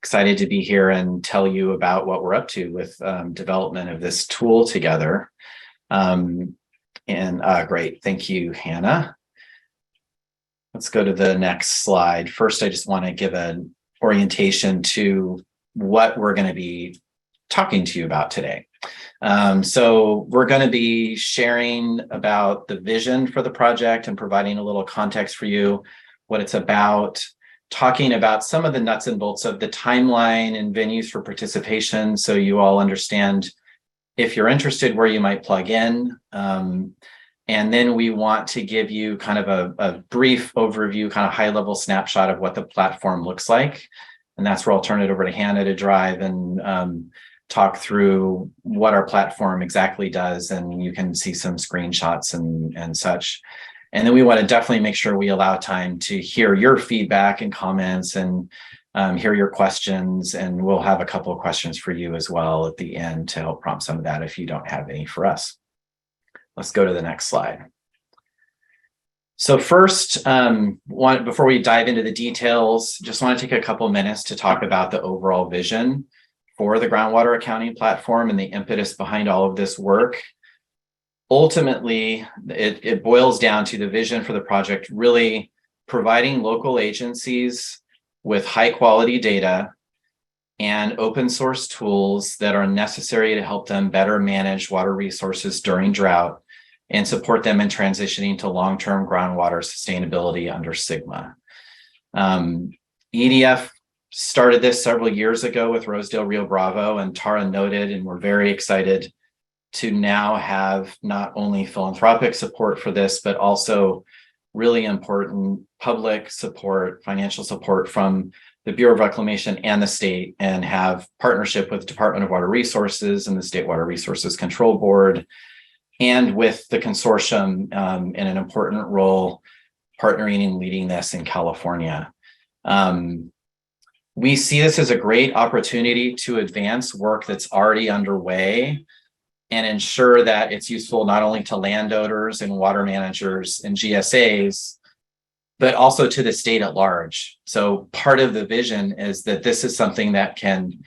excited to be here and tell you about what we're up to with development of this tool together. Great, thank you, Hannah. Let's go to the next slide. First, I just want to give an orientation to what we're going to be talking to you about today. So we're going to be sharing about the vision for the project and providing a little context for you, what it's about, talking about some of the nuts and bolts of the timeline and venues for participation, so you all understand if you're interested where you might plug in. And then we want to give you kind of a brief overview, kind of high-level snapshot of what the platform looks like. And that's where I'll turn it over to Hannah to drive and talk through what our platform exactly does. And you can see some screenshots and such. And then we want to definitely make sure we allow time to hear your feedback and comments and hear your questions. And we'll have a couple of questions for you as well at the end to help prompt some of that if you don't have any for us. Let's go to the next slide. So first, before we dive into the details, just want to take a couple of minutes to talk about the overall vision for the Groundwater Accounting Platform and the impetus behind all of this work. Ultimately, it boils down to the vision for the project really providing local agencies with high quality data and open source tools that are necessary to help them better manage water resources during drought and support them in transitioning to long-term groundwater sustainability under SGMA. EDF started this several years ago with Rosedale Rio Bravo, and Tara noted, and we're very excited to now have not only philanthropic support for this, but also really important public support, financial support from the Bureau of Reclamation and the state, and have partnership with the Department of Water Resources and the State Water Resources Control Board, and with the consortium in an important role partnering and leading this in California. We see this as a great opportunity to advance work that's already underway and ensure that it's useful not only to landowners and water managers and GSAs, but also to the state at large. So part of the vision is that this is something that can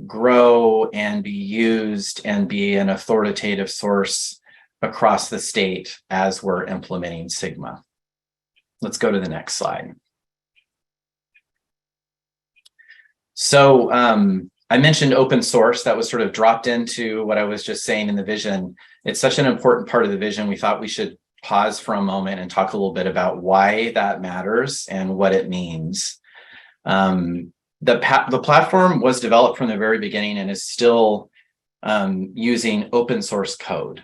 grow and be used and be an authoritative source across the state as we're implementing SGMA. Let's go to the next slide. So I mentioned open source. That was sort of dropped into what I was just saying in the vision. It's such an important part of the vision. We thought we should pause for a moment and talk a little bit about why that matters and what it means. The platform was developed from the very beginning and is still using open source code.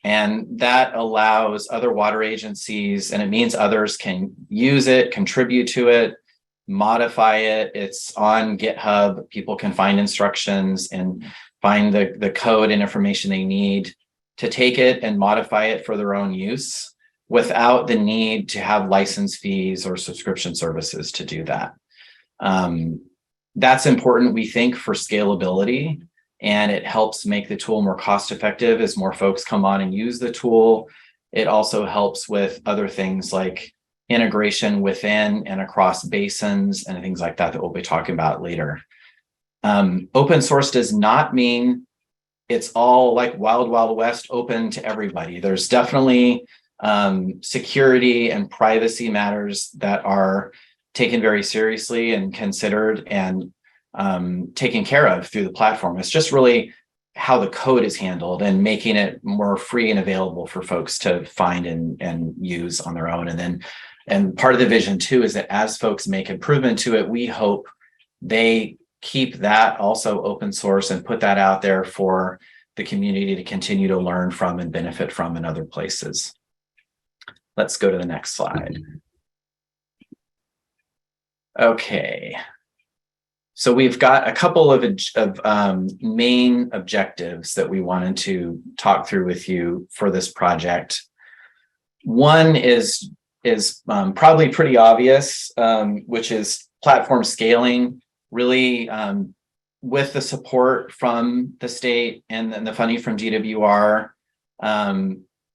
And that allows other water agencies, and it means others can use it, contribute to it, modify it. It's on GitHub. People can find instructions and find the code and information they need to take it and modify it for their own use without the need to have license fees or subscription services to do that. That's important, we think, for scalability, and it helps make the tool more cost effective as more folks come on and use the tool. It also helps with other things like integration within and across basins and things like that that we'll be talking about later. Open source does not mean it's all like wild, wild west open to everybody. There's definitely security and privacy matters that are taken very seriously and considered and taken care of through the platform. It's just really how the code is handled and making it more free and available for folks to find and use on their own. And part of the vision too is that as folks make improvement to it, we hope they keep that also open source and put that out there for the community to continue to learn from and benefit from in other places. Let's go to the next slide. Okay. So we've got a couple of main objectives that we wanted to talk through with you for this project. One is probably pretty obvious, which is platform scaling, really with the support from the state and then the funding from DWR.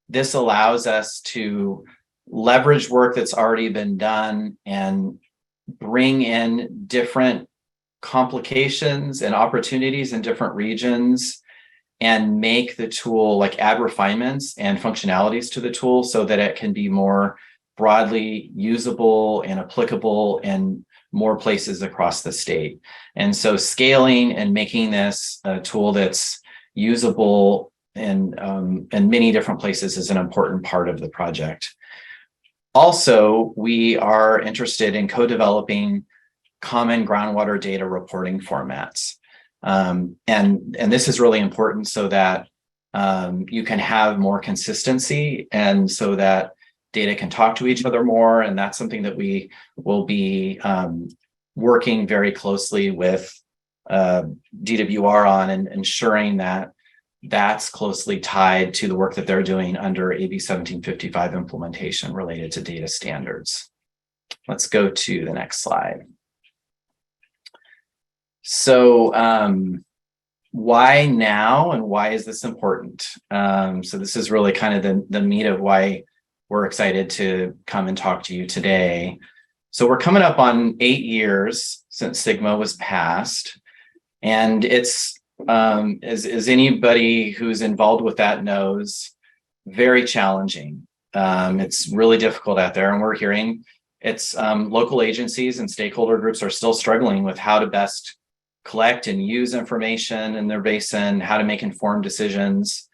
This allows us to leverage work that's already been done and bring in different complications and opportunities in different regions and make the tool, like add refinements and functionalities to the tool so that it can be more broadly usable and applicable in more places across the state. And so scaling and making this a tool that's usable in many different places is an important part of the project. Also, we are interested in co-developing common groundwater data reporting formats. And this is really important so that you can have more consistency and so that data can talk to each other more. And that's something that we will be working very closely with DWR on and ensuring that that's closely tied to the work that they're doing under AB 1755 implementation related to data standards. Let's go to the next slide. So why now and why is this important? So this is really kind of the meat of why we're excited to come and talk to you today. So we're coming up on 8 years since SGMA was passed, and it's as anybody who's involved with that knows, very challenging. It's really difficult out there, and we're hearing it's local agencies and stakeholder groups are still struggling with how to best collect and use information in their basin, how to make informed decisions,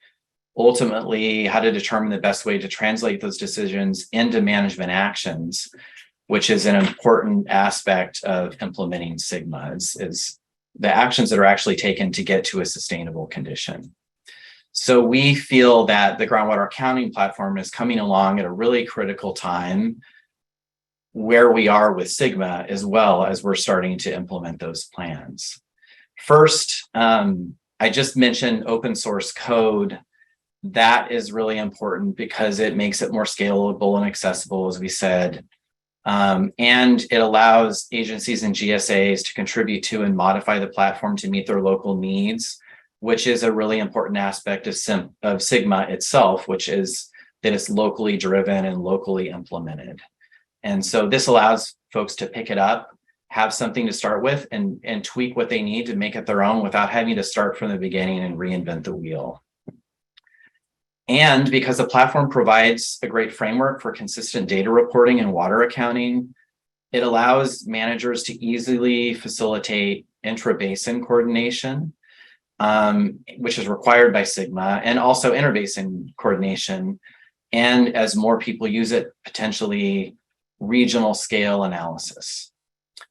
ultimately how to determine the best way to translate those decisions into management actions, which is an important aspect of implementing SGMA, is the actions that are actually taken to get to a sustainable condition. So we feel that the Groundwater Accounting Platform is coming along at a really critical time where we are with SGMA, as well as we're starting to implement those plans. First, I just mentioned open source code. That is really important because it makes it more scalable and accessible, as we said. And it allows agencies and GSAs to contribute to and modify the platform to meet their local needs, which is a really important aspect of SGMA itself, which is that it's locally driven and locally implemented. And so this allows folks to pick it up, have something to start with, and tweak what they need to make it their own without having to start from the beginning and reinvent the wheel. And because the platform provides a great framework for consistent data reporting and water accounting, it allows managers to easily facilitate intra-basin coordination, which is required by SGMA, and also interbasin coordination. And as more people use it, potentially regional scale analysis.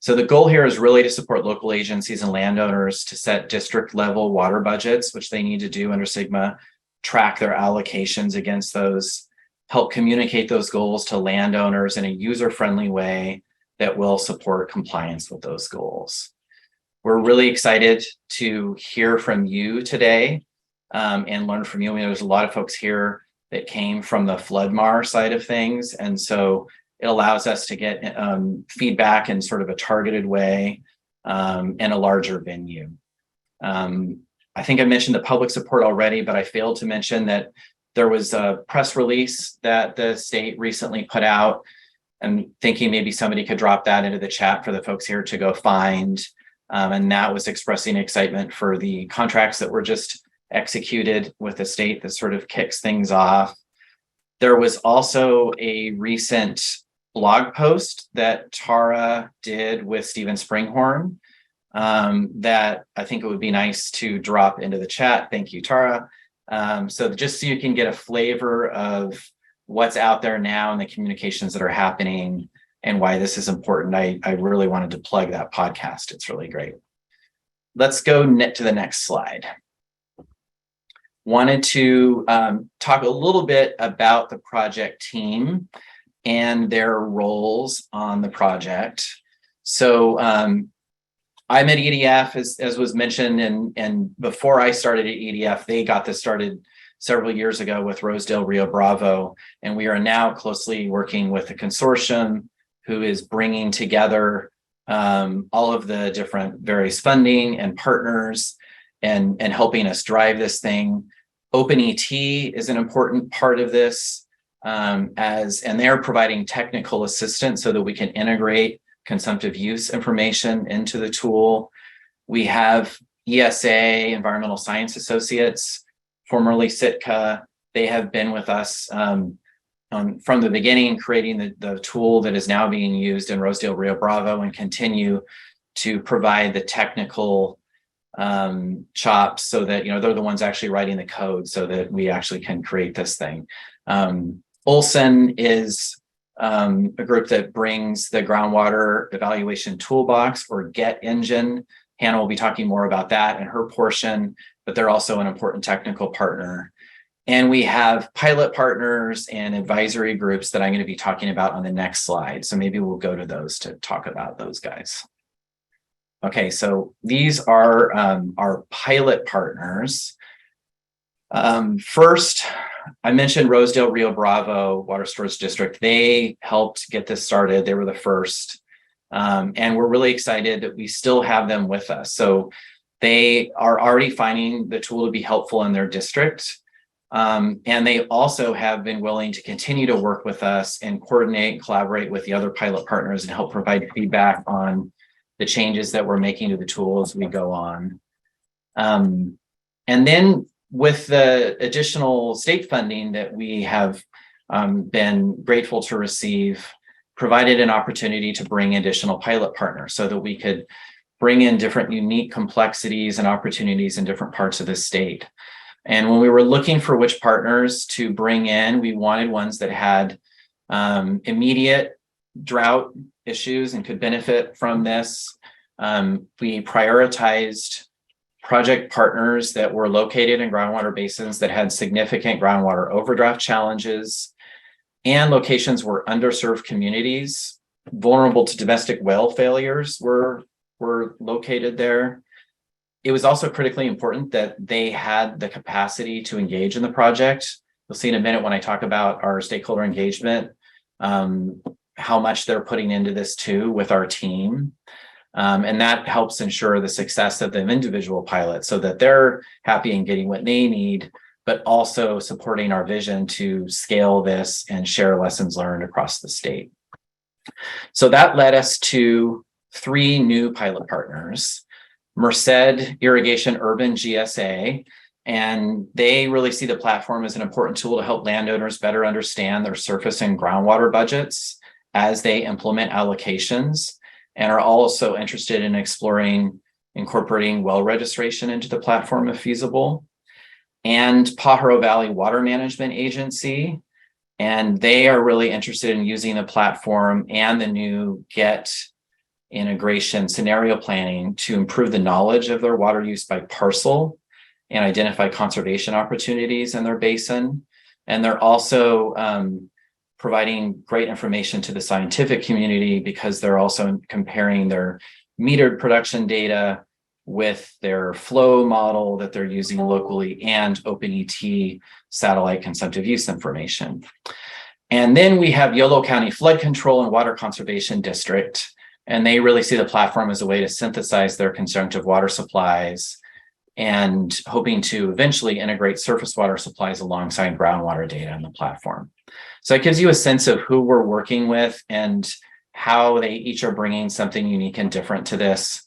So the goal here is really to support local agencies and landowners to set district level water budgets, which they need to do under SGMA, track their allocations against those, help communicate those goals to landowners in a user-friendly way that will support compliance with those goals. We're really excited to hear from you today and learn from you. I mean, there's a lot of folks here that came from the LunchMAR side of things, and so it allows us to get feedback in sort of a targeted way in a larger venue. I think I mentioned the public support already, but I failed to mention that there was a press release that the state recently put out. I'm thinking maybe somebody could drop that into the chat for the folks here to go find. And that was expressing excitement for the contracts that were just executed with the state that sort of kicks things off. There was also a recent blog post that Tara did with Stephen Springhorn that I think it would be nice to drop into the chat. Thank you, Tara. So just so you can get a flavor of what's out there now and the communications that are happening and why this is important, I really wanted to plug that podcast. It's really great. Let's go to the next slide. Wanted to talk a little bit about the project team and their roles on the project. So I'm at EDF, as was mentioned, and before I started at EDF, they got this started several years ago with Rosedale Rio Bravo, and we are now closely working with the consortium who is bringing together all of the different various funding and partners and helping us drive this thing. OpenET is an important part of this, and they're providing technical assistance so that we can integrate consumptive use information into the tool. We have ESA, Environmental Science Associates, formerly Sitka. They have been with us from the beginning, creating the tool that is now being used in Rosedale Rio Bravo, and continue to provide the technical chops so that, they're the ones actually writing the code so that we actually can create this thing. Olson is a group that brings the groundwater evaluation toolbox, or GET engine. Hannah will be talking more about that in her portion, but they're also an important technical partner. And we have pilot partners and advisory groups that I'm going to be talking about on the next slide. So maybe we'll go to those to talk about those guys. Okay, so these are our pilot partners. First, I mentioned Rosedale Rio Bravo Water Storage District. They helped get this started. They were the first. And we're really excited that we still have them with us. So they are already finding the tool to be helpful in their district. And they also have been willing to continue to work with us and coordinate and collaborate with the other pilot partners and help provide feedback on the changes that we're making to the tool as we go on. And then with the additional state funding that we have been grateful to receive, provided an opportunity to bring additional pilot partners so that we could bring in different unique complexities and opportunities in different parts of the state. And when we were looking for which partners to bring in, we wanted ones that had immediate drought issues and could benefit from this. We prioritized project partners that were located in groundwater basins that had significant groundwater overdraft challenges, and locations where underserved communities vulnerable to domestic well failures were located there. It was also critically important that they had the capacity to engage in the project. You'll see in a minute when I talk about our stakeholder engagement, how much they're putting into this too with our team. And that helps ensure the success of the individual pilots so that they're happy and getting what they need, but also supporting our vision to scale this and share lessons learned across the state. So that led us to 3 new pilot partners: Merced Irrigation Urban GSA, and they really see the platform as an important tool to help landowners better understand their surface and groundwater budgets as they implement allocations, and are also interested in exploring incorporating well registration into the platform if feasible. And Pajaro Valley Water Management Agency, and they are really interested in using the platform and the new GET integration scenario planning to improve the knowledge of their water use by parcel and identify conservation opportunities in their basin. And they're also providing great information to the scientific community because they're also comparing their metered production data with their flow model that they're using locally and OpenET satellite consumptive use information. And then we have Yolo County Flood Control and Water Conservation District, and they really see the platform as a way to synthesize their conjunctive water supplies and hoping to eventually integrate surface water supplies alongside groundwater data in the platform. So it gives you a sense of who we're working with and how they each are bringing something unique and different to this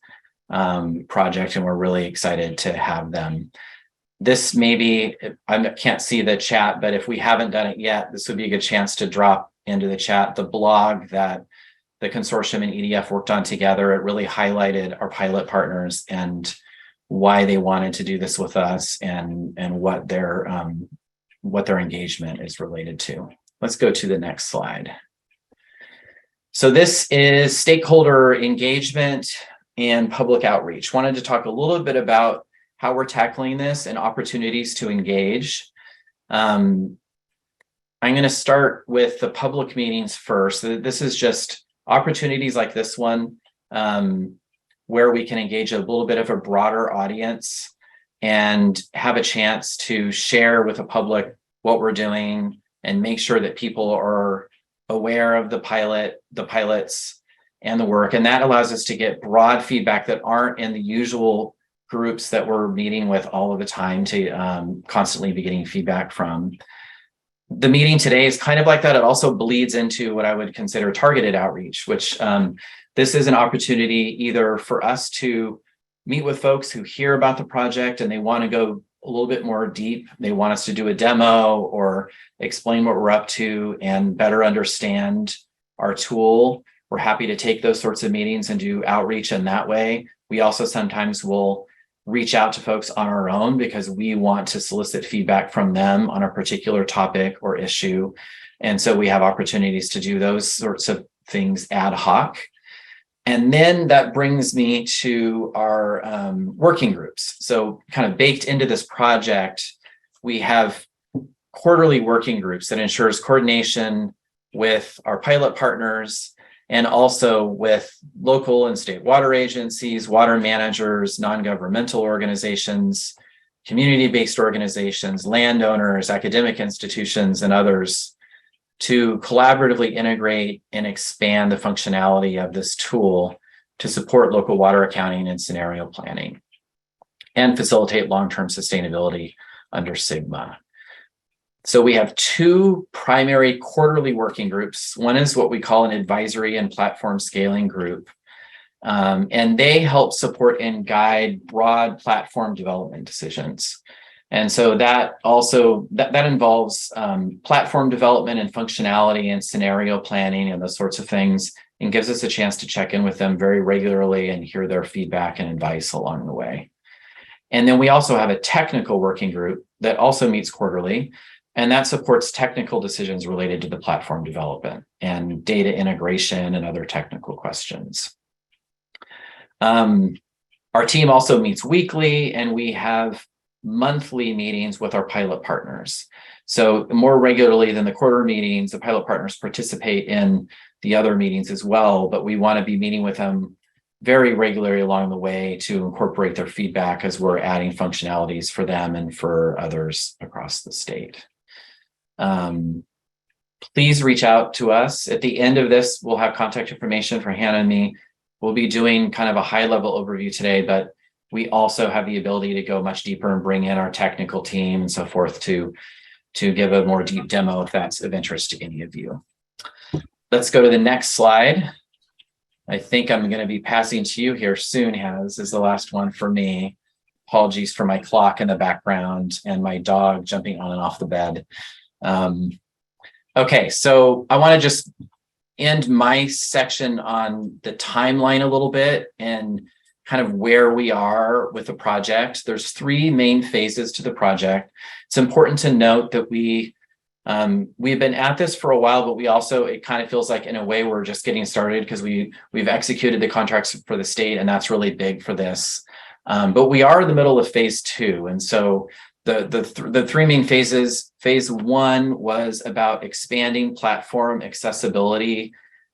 project, and we're really excited to have them. This maybe, I can't see the chat, but if we haven't done it yet, this would be a good chance to drop into the chat the blog that the consortium and EDF worked on together. It really highlighted our pilot partners and why they wanted to do this with us and what their engagement is related to. Let's go to the next slide. So this is stakeholder engagement and public outreach. Wanted to talk a little bit about how we're tackling this and opportunities to engage. I'm going to start with the public meetings first. This is just opportunities like this one where we can engage a little bit of a broader audience and have a chance to share with the public what we're doing and make sure that people are aware of the pilots and the work. And that allows us to get broad feedback that aren't in the usual groups that we're meeting with all of the time to constantly be getting feedback from. The meeting today is kind of like that. It also bleeds into what I would consider targeted outreach, which this is an opportunity either for us to meet with folks who hear about the project and they want to go a little bit more deep. They want us to do a demo or explain what we're up to and better understand our tool. We're happy to take those sorts of meetings and do outreach in that way. We also sometimes will reach out to folks on our own because we want to solicit feedback from them on a particular topic or issue. And so we have opportunities to do those sorts of things ad hoc. And then that brings me to our working groups. So kind of baked into this project, we have quarterly working groups that ensures coordination with our pilot partners and also with local and state water agencies, water managers, non-governmental organizations, community-based organizations, landowners, academic institutions, and others to collaboratively integrate and expand the functionality of this tool to support local water accounting and scenario planning and facilitate long-term sustainability under SGMA. So we have two primary quarterly working groups. One is what we call an advisory and platform scaling group. And they help support and guide broad platform development decisions. And so that also that involves platform development and functionality and scenario planning and those sorts of things, and gives us a chance to check in with them very regularly and hear their feedback and advice along the way. And then we also have a technical working group that also meets quarterly, and that supports technical decisions related to the platform development and data integration and other technical questions. Our team also meets weekly, and we have monthly meetings with our pilot partners. So more regularly than the quarter meetings, the pilot partners participate in the other meetings as well, but we want to be meeting with them very regularly along the way to incorporate their feedback as we're adding functionalities for them and for others across the state. Please reach out to us. At the end of this, we'll have contact information for Hannah and me. We'll be doing kind of a high-level overview today, but we also have the ability to go much deeper and bring in our technical team and so forth to give a more deep demo if that's of interest to any of you. Let's go to the next slide. I think I'm going to be passing to you here soon, Hannah. This is the last one for me. Apologies for my clock in the background and my dog jumping on and off the bed. Okay, so I want to just end my section on the timeline a little bit and kind of where we are with the project. There's three main phases to the project. It's important to note that we've been at this for a while, but we also, it kind of feels like in a way we're just getting started because we've executed the contracts for the state, and that's really big for this. But we are in the middle of phase two. And so the three main phases, phase one was about expanding platform accessibility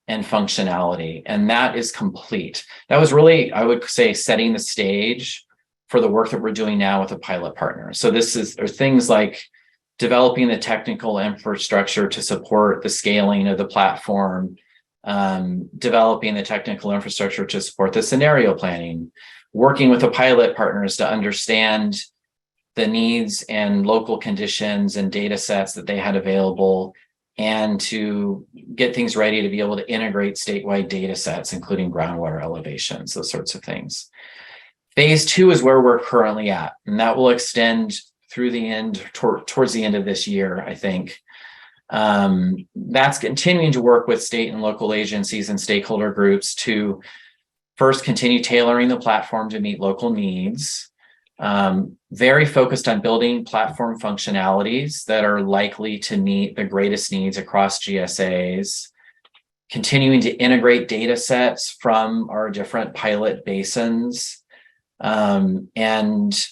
and functionality, and that is complete. That was really, I would say, setting the stage for the work that we're doing now with a pilot partner. So this is things like developing the technical infrastructure to support the scaling of the platform, developing the technical infrastructure to support the scenario planning, working with the pilot partners to understand the needs and local conditions and data sets that they had available, and to get things ready to be able to integrate statewide data sets, including groundwater elevations, those sorts of things. Phase two is where we're currently at, and that will extend through the end, towards the end of this year, I think. That's continuing to work with state and local agencies and stakeholder groups to first continue tailoring the platform to meet local needs. Very focused on building platform functionalities that are likely to meet the greatest needs across GSAs, continuing to integrate data sets from our different pilot basins, and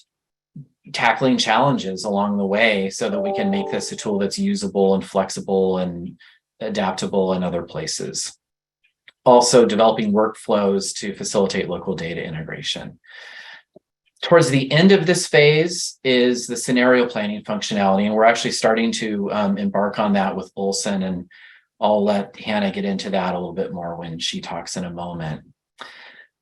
tackling challenges along the way so that we can make this a tool that's usable and flexible and adaptable in other places. Also developing workflows to facilitate local data integration. Towards the end of this phase is the scenario planning functionality, and we're actually starting to embark on that with Olson, and I'll let Hannah get into that a little bit more when she talks in a moment.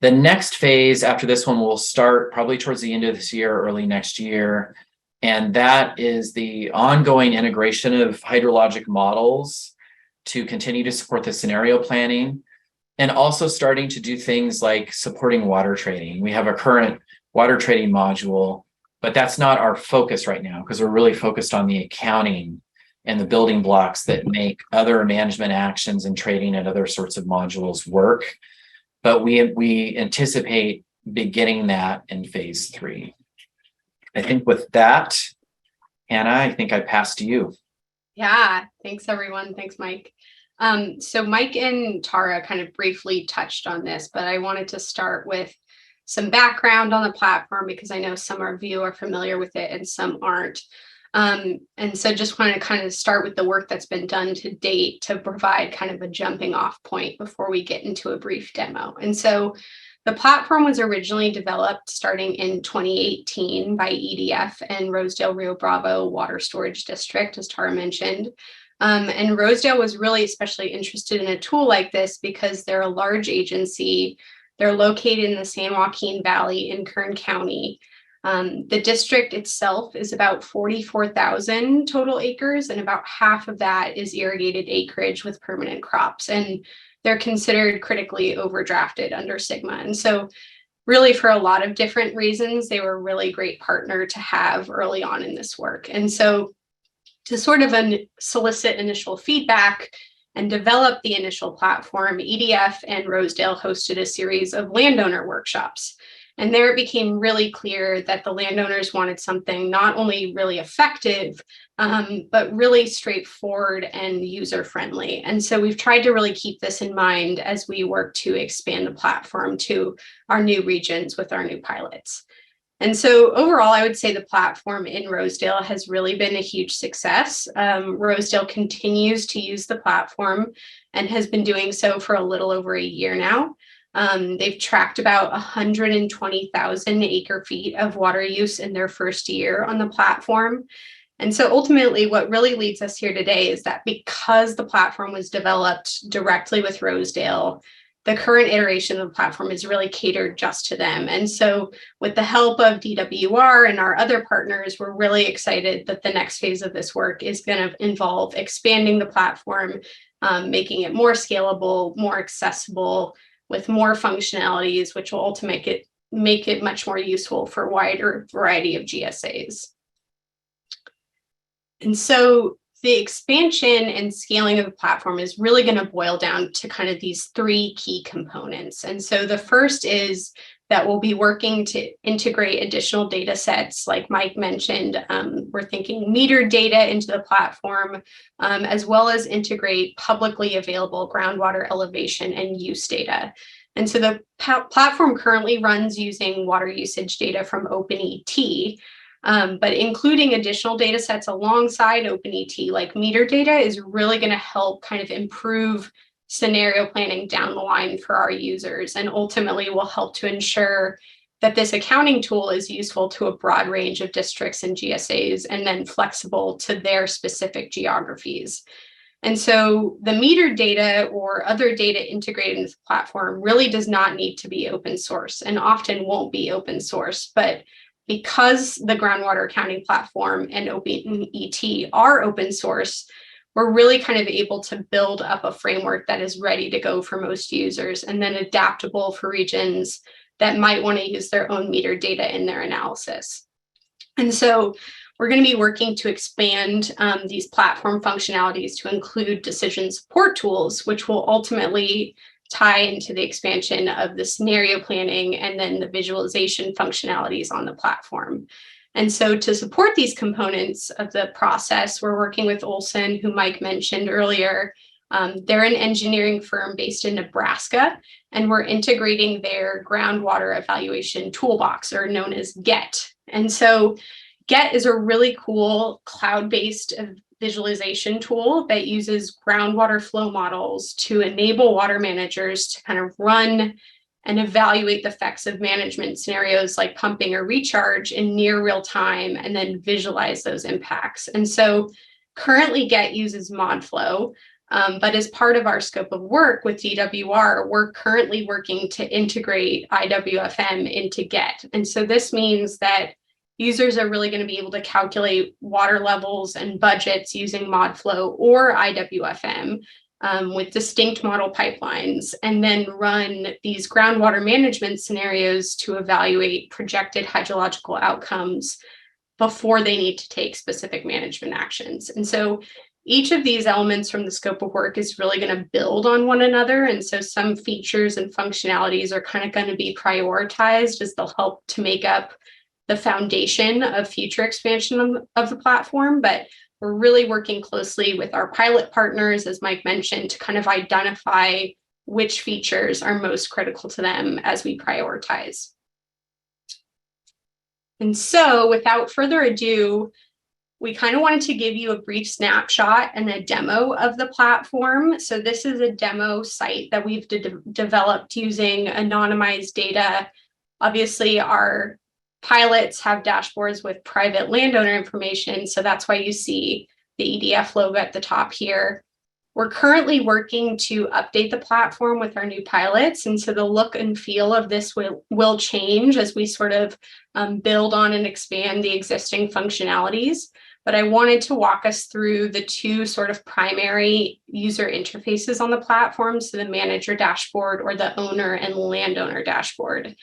The next phase after this one will start probably towards the end of this year, early next year, and that is the ongoing integration of hydrologic models to continue to support the scenario planning, and also starting to do things like supporting water trading. We have a current water trading module, but that's not our focus right now because we're really focused on the accounting and the building blocks that make other management actions and trading and other sorts of modules work. But we anticipate beginning that in phase 3. I think with that, Hannah, I think I pass to you. Yeah, thanks everyone. Thanks, Mike. So Mike and Tara kind of briefly touched on this, but I wanted to start with some background on the platform because I know some of you are familiar with it and some aren't. And so just want to kind of start with the work that's been done to date to provide kind of a jumping off point before we get into a brief demo. And so the platform was originally developed starting in 2018 by EDF and Rosedale Rio Bravo Water Storage District, as Tara mentioned. And Rosedale was really especially interested in a tool like this because they're a large agency. They're located in the San Joaquin Valley in Kern County. The district itself is about 44,000 total acres, and about half of that is irrigated acreage with permanent crops. And they're considered critically overdrafted under SGMA. And so really for a lot of different reasons, they were a really great partner to have early on in this work. And so to sort of solicit initial feedback and develop the initial platform, EDF and Rosedale hosted a series of landowner workshops. And there it became really clear that the landowners wanted something not only really effective, but really straightforward and user-friendly. And so we've tried to really keep this in mind as we work to expand the platform to our new regions with our new pilots. And so overall, I would say the platform in Rosedale has really been a huge success. Rosedale continues to use the platform and has been doing so for a little over a year now. They've tracked about 120,000 acre feet of water use in their first year on the platform. And so ultimately, what really leads us here today is that because the platform was developed directly with Rosedale, the current iteration of the platform is really catered just to them. And so with the help of DWR and our other partners, we're really excited that the next phase of this work is going to involve expanding the platform, making it more scalable, more accessible, with more functionalities, which will ultimately make it much more useful for a wider variety of GSAs. And so the expansion and scaling of the platform is really going to boil down to kind of these 3 key components. And so the first is that we'll be working to integrate additional data sets, like Mike mentioned. We're thinking metered data into the platform, as well as integrate publicly available groundwater elevation and use data. And so the platform currently runs using water usage data from OpenET, but including additional data sets alongside OpenET, like meter data, is really going to help kind of improve scenario planning down the line for our users, and ultimately will help to ensure that this accounting tool is useful to a broad range of districts and GSAs, and then flexible to their specific geographies. And so the meter data or other data integrated into the platform really does not need to be open source, and often won't be open source. But because the Groundwater Accounting Platform and OpenET are open source, we're really kind of able to build up a framework that is ready to go for most users, and then adaptable for regions that might want to use their own meter data in their analysis. And so we're going to be working to expand these platform functionalities to include decision support tools, which will ultimately tie into the expansion of the scenario planning and then the visualization functionalities on the platform. And so to support these components of the process, we're working with Olson, who Mike mentioned earlier. They're an engineering firm based in Nebraska, and we're integrating their groundwater evaluation toolbox, or known as GET. And so GET is a really cool cloud-based visualization tool that uses groundwater flow models to enable water managers to kind of run and evaluate the effects of management scenarios like pumping or recharge in near real time, and then visualize those impacts. And so currently GET uses ModFlow, but as part of our scope of work with DWR, we're currently working to integrate IWFM into GET. And so this means that users are really going to be able to calculate water levels and budgets using ModFlow or IWFM, with distinct model pipelines, and then run these groundwater management scenarios to evaluate projected hydrological outcomes before they need to take specific management actions. And so each of these elements from the scope of work is really going to build on one another. And so some features and functionalities are kind of going to be prioritized as they'll help to make up the foundation of future expansion of the platform. But we're really working closely with our pilot partners, as Mike mentioned, to kind of identify which features are most critical to them as we prioritize. And so without further ado, we kind of wanted to give you a brief snapshot and a demo of the platform. So this is a demo site that we've developed using anonymized data. Obviously, our pilots have dashboards with private landowner information, so that's why you see the EDF logo at the top here. We're currently working to update the platform with our new pilots, and so the look and feel of this will change as we sort of build on and expand the existing functionalities. But I wanted to walk us through the two sort of primary user interfaces on the platform, so the manager dashboard or the owner and landowner dashboard.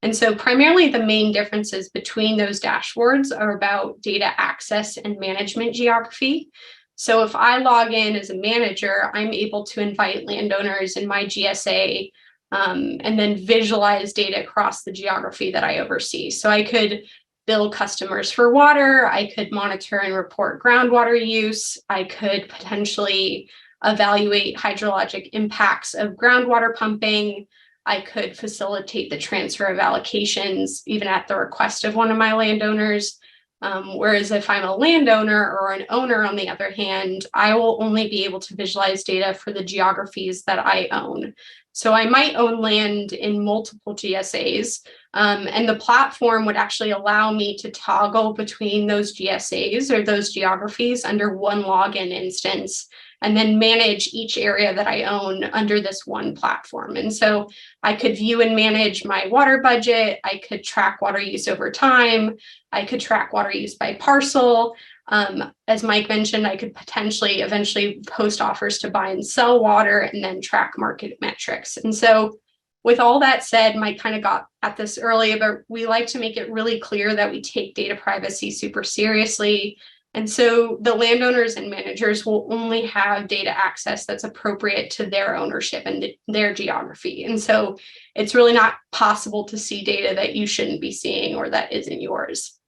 And so primarily the main differences between those dashboards are about data access and management geography. So if I log in as a manager, I'm able to invite landowners in my GSA and then visualize data across the geography that I oversee. So I could bill customers for water, I could monitor and report groundwater use, I could potentially evaluate hydrologic impacts of groundwater pumping, I could facilitate the transfer of allocations even at the request of one of my landowners. Whereas if I'm a landowner or an owner, on the other hand, I will only be able to visualize data for the geographies that I own. So I might own land in multiple GSAs, and the platform would actually allow me to toggle between those GSAs or those geographies under one login instance, and then manage each area that I own under this one platform. And so I could view and manage my water budget, I could track water use over time, I could track water use by parcel. As Mike mentioned, I could potentially eventually post offers to buy and sell water and then track market metrics. And so with all that said, Mike kind of got at this earlier, but we like to make it really clear that we take data privacy super seriously. And so the landowners and managers will only have data access that's appropriate to their ownership and their geography. And so it's really not possible to see data that you shouldn't be seeing or that isn't yours.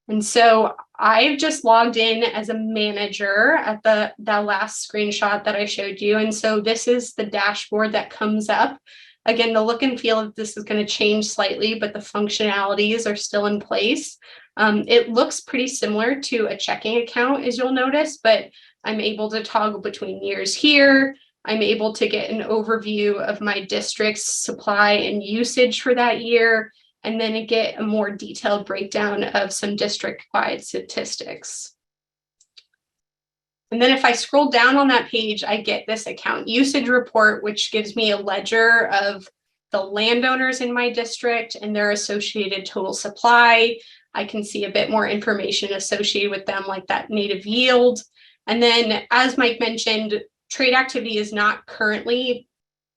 And so I've just logged in as a manager at the last screenshot that I showed you. And so this is the dashboard that comes up. Again, the look and feel of this is going to change slightly, but the functionalities are still in place. It looks pretty similar to a checking account, as you'll notice, but I'm able to toggle between years here. I'm able to get an overview of my district's supply and usage for that year, and then get a more detailed breakdown of some district-wide statistics. And then if I scroll down on that page, I get this account usage report, which gives me a ledger of the landowners in my district and their associated total supply. I can see a bit more information associated with them, like that native yield. And then, as Mike mentioned, trade activity is not currently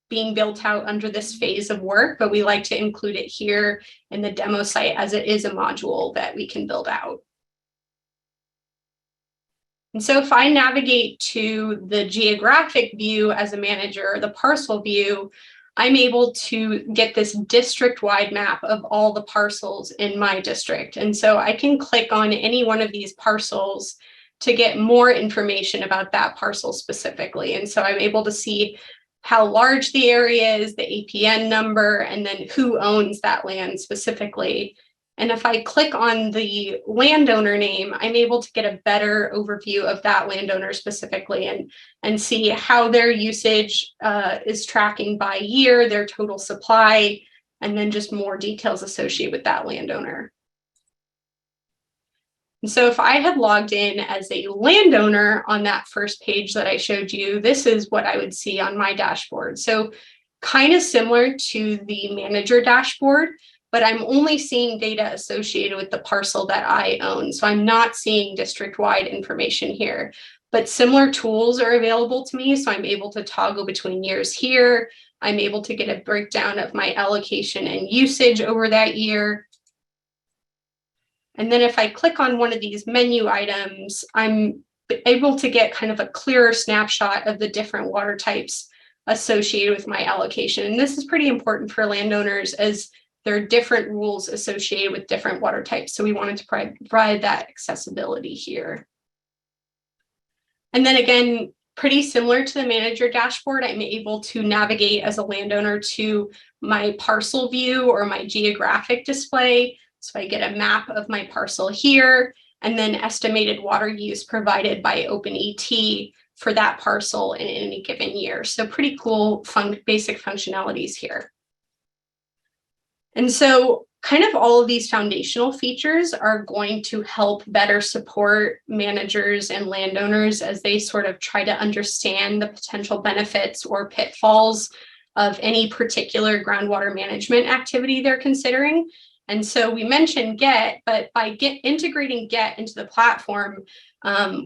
being built out under this phase of work, but we like to include it here in the demo site as it is a module that we can build out. And so if I navigate to the geographic view as a manager, the parcel view, I'm able to get this district-wide map of all the parcels in my district. And so I can click on any one of these parcels to get more information about that parcel specifically. And so I'm able to see how large the area is, the APN number, and then who owns that land specifically. And if I click on the landowner name, I'm able to get a better overview of that landowner specifically and see how their usage is tracking by year, their total supply, and then just more details associated with that landowner. And so if I had logged in as a landowner on that first page that I showed you, this is what I would see on my dashboard. So kind of similar to the manager dashboard, but I'm only seeing data associated with the parcel that I own. So I'm not seeing district-wide information here. but similar tools are available to me. So I'm able to toggle between years here. I'm able to get a breakdown of my allocation and usage over that year. And then if I click on one of these menu items, I'm able to get kind of a clearer snapshot of the different water types associated with my allocation. And this is pretty important for landowners, as there are different rules associated with different water types. So we wanted to provide that accessibility here. And then again, pretty similar to the manager dashboard, I'm able to navigate as a landowner to my parcel view or my geographic display. So I get a map of my parcel here, and then estimated water use provided by OpenET for that parcel in any given year. So pretty cool, basic functionalities here. And so kind of all of these foundational features are going to help better support managers and landowners as they sort of try to understand the potential benefits or pitfalls of any particular groundwater management activity they're considering. And so we mentioned GET, but by integrating GET into the platform,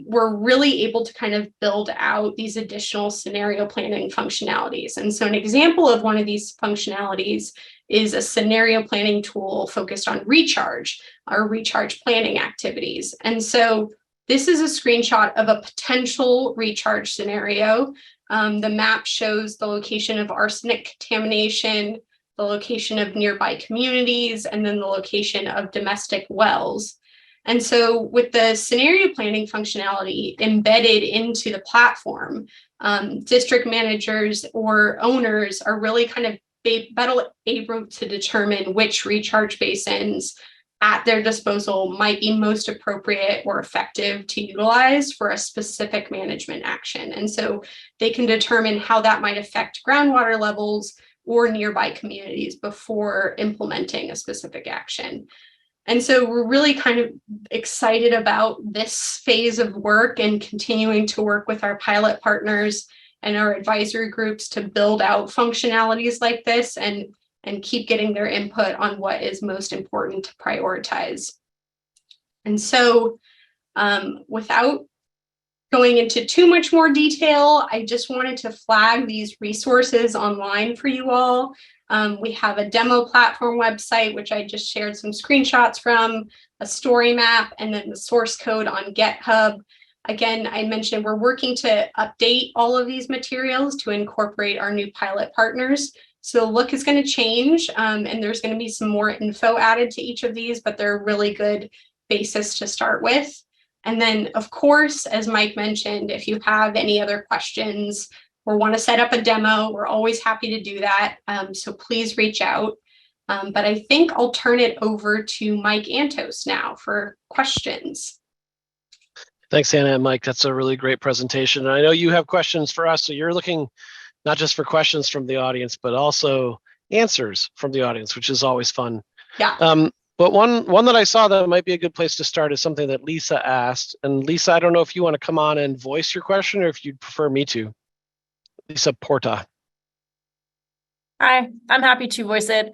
we're really able to kind of build out these additional scenario planning functionalities. And so an example of one of these functionalities is a scenario planning tool focused on recharge, our recharge planning activities. And so this is a screenshot of a potential recharge scenario. The map shows the location of arsenic contamination, the location of nearby communities, and then the location of domestic wells. And so with the scenario planning functionality embedded into the platform, district managers or owners are really kind of better able to determine which recharge basins at their disposal might be most appropriate or effective to utilize for a specific management action. And so they can determine how that might affect groundwater levels or nearby communities before implementing a specific action. And so we're really kind of excited about this phase of work and continuing to work with our pilot partners and our advisory groups to build out functionalities like this and keep getting their input on what is most important to prioritize. And so without going into too much more detail, I just wanted to flag these resources online for you all. We have a demo platform website, which I just shared some screenshots from, a story map, and then the source code on GitHub. Again, I mentioned we're working to update all of these materials to incorporate our new pilot partners. So the look is going to change, and there's going to be some more info added to each of these, but they're a really good basis to start with. And then, of course, as Mike mentioned, if you have any other questions or want to set up a demo, we're always happy to do that. So please reach out. But I think I'll turn it over to Mike Antos now for questions. Thanks, Hannah and Mike. That's a really great presentation. And I know you have questions for us, so you're looking not just for questions from the audience, but also answers from the audience, which is always fun. Yeah. But one that I saw that might be a good place to start is something that Lisa asked. And Lisa, I don't know if you want to come on and voice your question or if you'd prefer me to. Lisa Porta. Hi, I'm happy to voice it.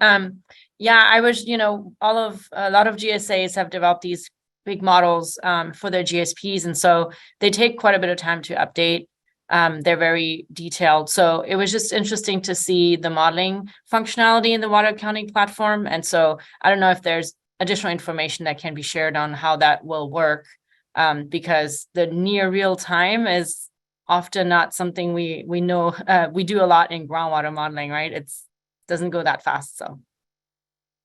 Yeah, I was, a lot of GSAs have developed these big models for their GSPs. And so they take quite a bit of time to update. They're very detailed. So it was just interesting to see the modeling functionality in the water accounting platform. And so I don't know if there's additional information that can be shared on how that will work, because the near real time is often not something we know. We do a lot in groundwater modeling, right? It doesn't go that fast. So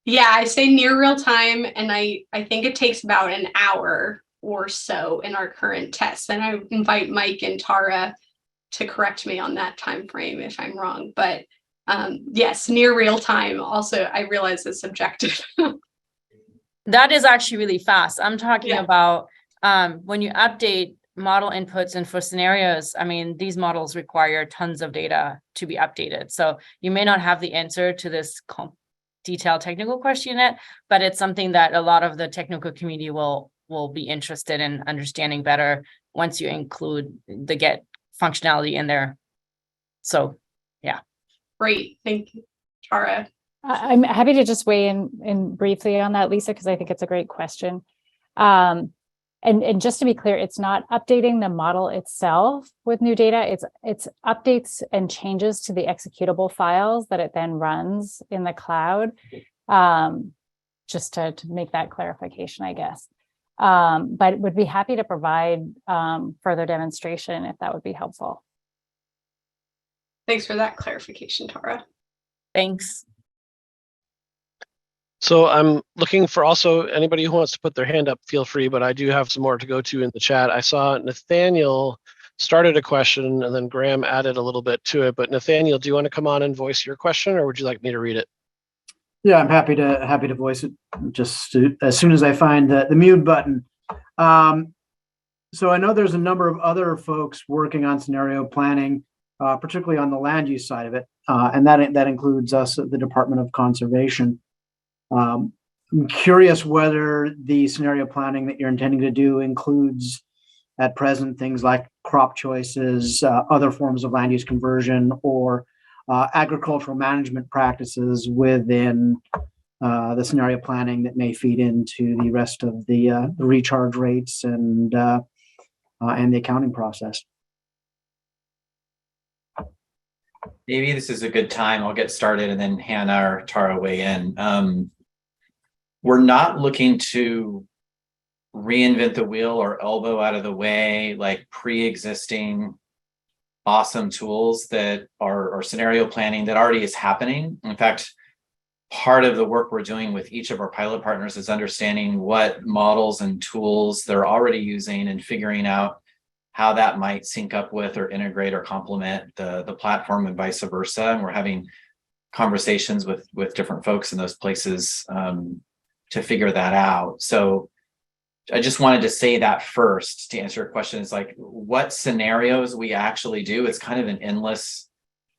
yeah, I say near real time, and I think it takes about an hour or so in our current tests. And I invite Mike and Tara to correct me on that time frame if I'm wrong. But yes, near real time. Also, I realize it's subjective. That is actually really fast. I'm talking about when you update model inputs and for scenarios, I mean, these models require tons of data to be updated. So you may not have the answer to this detailed technical question yet, but it's something that a lot of the technical community will be interested in understanding better once you include the GET functionality in there. So, yeah. Great. Thank you, Tara. I'm happy to just weigh in briefly on that, Lisa, because I think it's a great question. And just to be clear, it's not updating the model itself with new data. It's updates and changes to the executable files that it then runs in the cloud. Just to make that clarification, I guess. But would be happy to provide further demonstration if that would be helpful. Thanks for that clarification, Tara. Thanks. So I'm looking for also anybody who wants to put their hand up, feel free, but I do have some more to go to in the chat. I saw Nathaniel started a question and then Graham added a little bit to it, but Nathaniel, do you want to come on and voice your question or would you like me to read it? Yeah, I'm happy to voice it as soon as I find the mute button. So I know there's a number of other folks working on scenario planning, particularly on the land use side of it, and that includes us at the Department of Conservation. I'm curious whether the scenario planning that you're intending to do includes at present things like crop choices, other forms of land use conversion, or agricultural management practices within the scenario planning that may feed into the rest of the recharge rates and the accounting process. Maybe this is a good time. I'll get started and then Hannah or Tara weigh in. We're not looking to reinvent the wheel or elbow out of the way like pre-existing awesome tools that are scenario planning that already is happening. In fact, part of the work we're doing with each of our pilot partners is understanding what models and tools they're already using and figuring out how that might sync up with or integrate or complement the platform and vice versa. And we're having conversations with different folks in those places to figure that out. So I just wanted to say that first to answer your question is like what scenarios we actually do. It's kind of an endless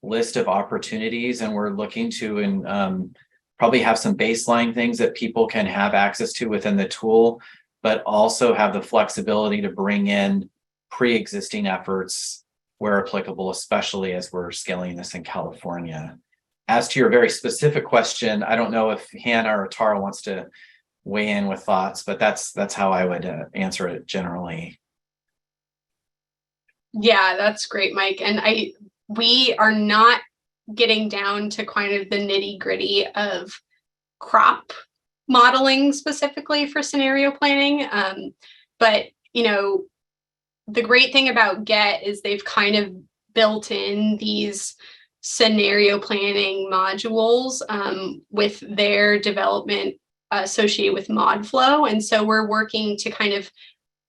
list of opportunities, and we're looking to and probably have some baseline things that people can have access to within the tool, but also have the flexibility to bring in pre-existing efforts where applicable, especially as we're scaling this in California. As to your very specific question, I don't know if Hannah or Tara wants to weigh in with thoughts, but that's how I would answer it generally. Yeah, that's great, Mike. And we are not getting down to kind of the nitty-gritty of crop modeling specifically for scenario planning. But the great thing about Get is they've kind of built in these scenario planning modules with their development associated with ModFlow. And so we're working to kind of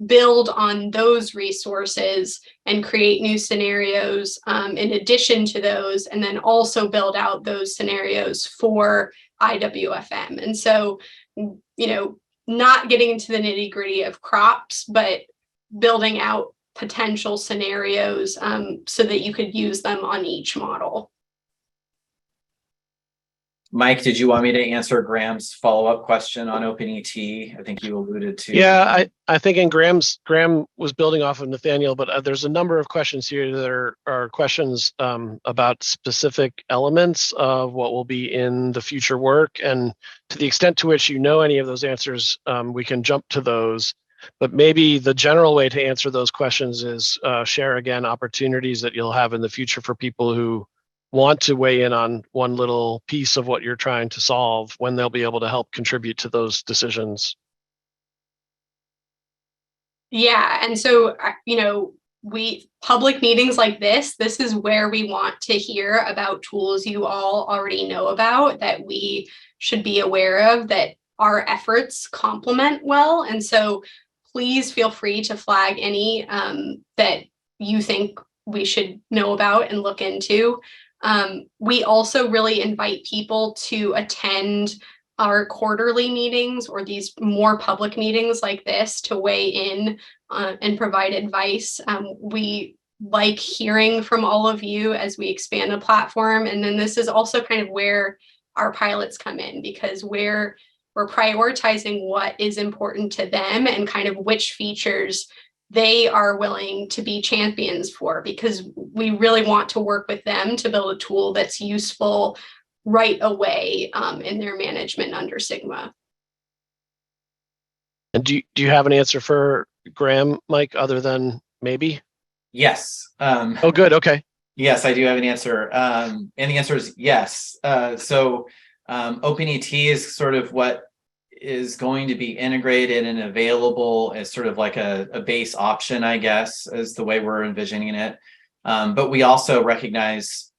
build on those resources and create new scenarios in addition to those, and then also build out those scenarios for IWFM. And so, not getting into the nitty-gritty of crops, but building out potential scenarios so that you could use them on each model. Mike, did you want me to answer Graham's follow-up question on OpenET? I think you alluded to. Yeah, I think Graham was building off of Nathaniel, but there's a number of questions here that are questions about specific elements of what will be in the future work. And to the extent to which you know any of those answers, we can jump to those. But maybe the general way to answer those questions is share again opportunities that you'll have in the future for people who want to weigh in on one little piece of what you're trying to solve, when they'll be able to help contribute to those decisions. Yeah, and so, we public meetings like this is where we want to hear about tools you all already know about that we should be aware of, that our efforts complement well. And so please feel free to flag any that you think we should know about and look into. We also really invite people to attend our quarterly meetings or these more public meetings like this to weigh in and provide advice. We like hearing from all of you as we expand the platform. And then this is also kind of where our pilots come in, because we're prioritizing what is important to them and kind of which features they are willing to be champions for, because we really want to work with them to build a tool that's useful right away in their management under Sigma. And do you have an answer for Graham, Mike, other than maybe? Yes. Oh, good. Okay. Yes, I do have an answer. And the answer is yes. OpenET is sort of what is going to be integrated and available as sort of like a base option, I guess, is the way we're envisioning it. But we also recognize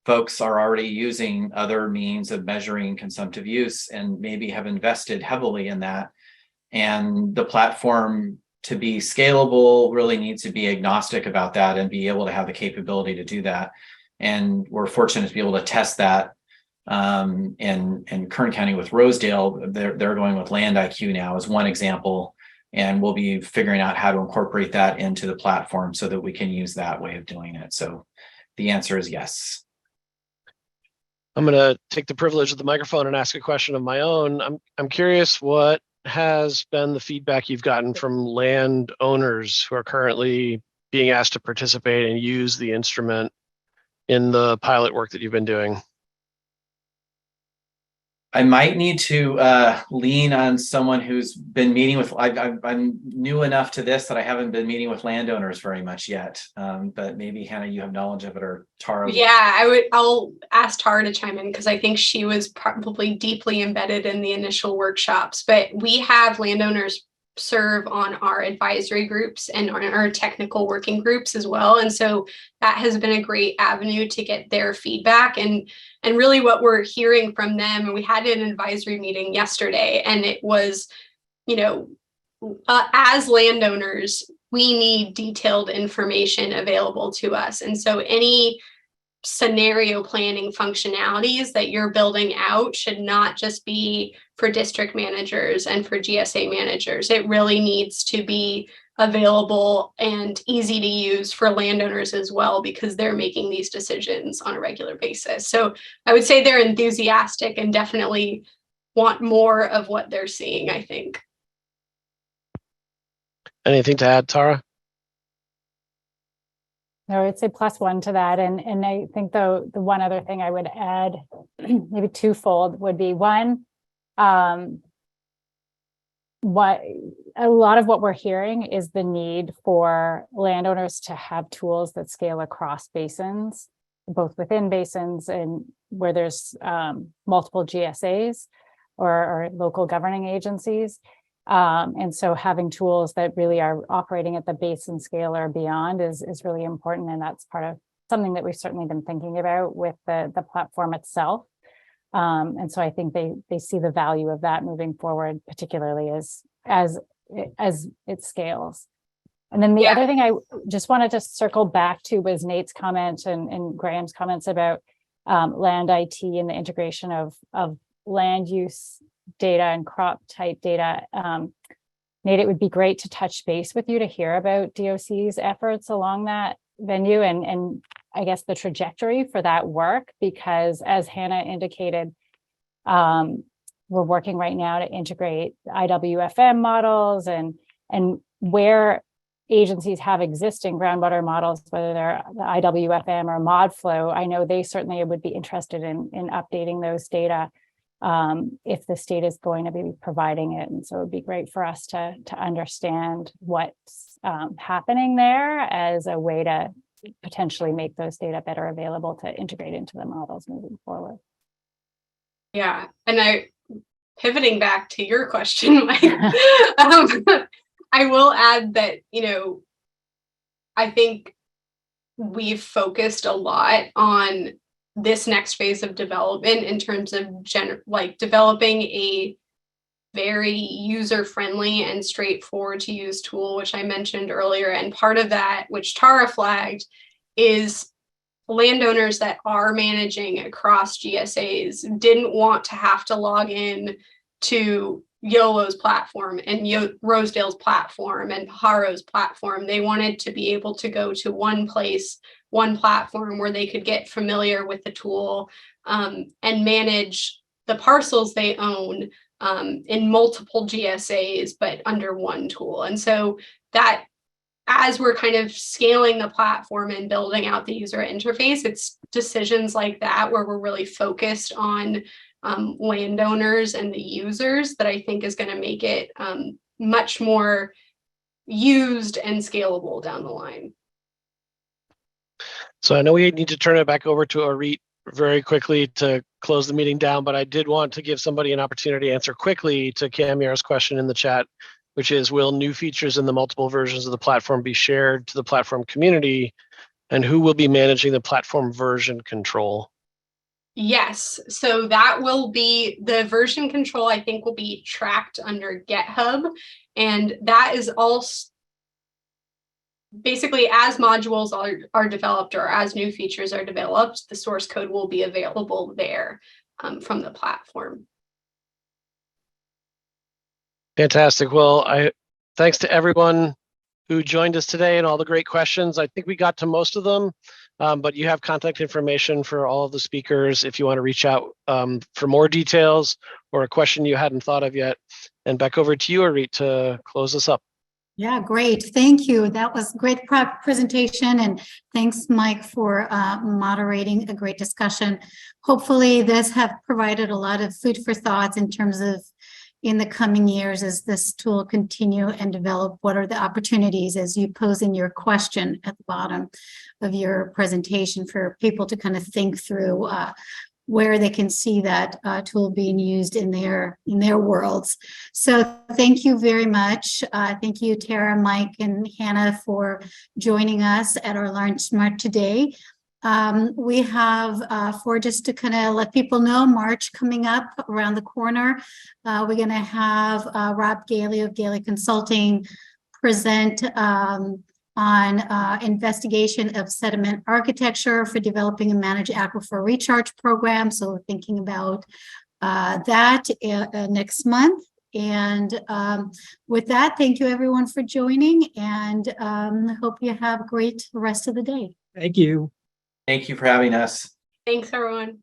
folks are already using other means of measuring consumptive use and maybe have invested heavily in that. And the platform, to be scalable, really needs to be agnostic about that and be able to have the capability to do that. And we're fortunate to be able to test that in Kern County with Rosedale. They're going with Land IQ now as one example, and we'll be figuring out how to incorporate that into the platform so that we can use that way of doing it. So the answer is yes. I'm going to take the privilege of the microphone and ask a question of my own. I'm curious, what has been the feedback you've gotten from landowners who are currently being asked to participate and use the instrument in the pilot work that you've been doing? I might need to lean on someone who's been meeting with, I'm new enough to this that I haven't been meeting with landowners very much yet. But maybe Hannah, you have knowledge of it, or Tara. Yeah, I'll ask Tara to chime in because I think she was probably deeply embedded in the initial workshops, but we have landowners serve on our advisory groups and on our technical working groups as well. And so that has been a great avenue to get their feedback and really what we're hearing from them. And we had an advisory meeting yesterday, and it was, as landowners, we need detailed information available to us. And so any scenario planning functionalities that you're building out should not just be for district managers and for GSA managers. It really needs to be available and easy to use for landowners as well, because they're making these decisions on a regular basis. So I would say they're enthusiastic and definitely want more of what they're seeing, I think. Anything to add, Tara? No, I'd say +1 to that. And I think the one other thing I would add, maybe twofold, would be one, what a lot of what we're hearing is the need for landowners to have tools that scale across basins, both within basins and where there's multiple GSAs or local governing agencies. And so having tools that really are operating at the basin scale or beyond is really important. And that's part of something that we've certainly been thinking about with the platform itself. And so I think they see the value of that moving forward, particularly as it scales. And then the other thing I just wanted to circle back to was Nate's comment and Graham's comments about land IT and the integration of land use data and crop type data. Nate, it would be great to touch base with you to hear about DOC's efforts along that venue and I guess the trajectory for that work, because as Hannah indicated, we're working right now to integrate IWFM models and where agencies have existing groundwater models, whether they're the IWFM or ModFlow. I know they certainly would be interested in updating those data if the state is going to be providing it. And so it would be great for us to understand what's happening there as a way to potentially make those data better available to integrate into the models moving forward. Yeah, and pivoting back to your question, Mike, I will add that, I think we've focused a lot on this next phase of development in terms of developing a very user-friendly and straightforward to use tool, which I mentioned earlier. And part of that, which Tara flagged, is landowners that are managing across GSAs didn't want to have to log in to YOLO's platform and Rosedale's platform and Pajaro's platform. They wanted to be able to go to one place, one platform where they could get familiar with the tool and manage the parcels they own in multiple GSAs, but under one tool. And so that, as we're kind of scaling the platform and building out the user interface, it's decisions like that where we're really focused on landowners and the users that I think is going to make it much more used and scalable down the line. So I know we need to turn it back over to Arit very quickly to close the meeting down, but I did want to give somebody an opportunity to answer quickly to Camille's question in the chat, which is, will new features in the multiple versions of the platform be shared to the platform community? And who will be managing the platform version control? Yes, so that will be the version control, I think, will be tracked under GitHub. And that is all basically as modules are developed or as new features are developed, the source code will be available there from the platform. Fantastic. Well, thanks to everyone who joined us today and all the great questions. I think we got to most of them, but you have contact information for all of the speakers if you want to reach out for more details or a question you hadn't thought of yet. And back over to you, Arit, to close us up. Yeah, great. Thank you. That was a great presentation. And thanks, Mike, for moderating a great discussion. Hopefully this have provided a lot of food for thoughts in terms of in the coming years as this tool continue and develop, what are the opportunities as you pose in your question at the bottom of your presentation for people to kind of think through where they can see that tool being used in their worlds. So thank you very much. Thank you, Tara, Mike, and Hannah for joining us at our LunchMAR today. We have, for just to kind of let people know, March coming up around the corner. We're going to have Rob Gailey of Gailey Consulting present on investigation of sediment architecture for developing a managed aquifer recharge program. So we're thinking about that next month. And with that, thank you everyone for joining, and hope you have a great rest of the day. Thank you. Thank you for having us. Thanks, everyone.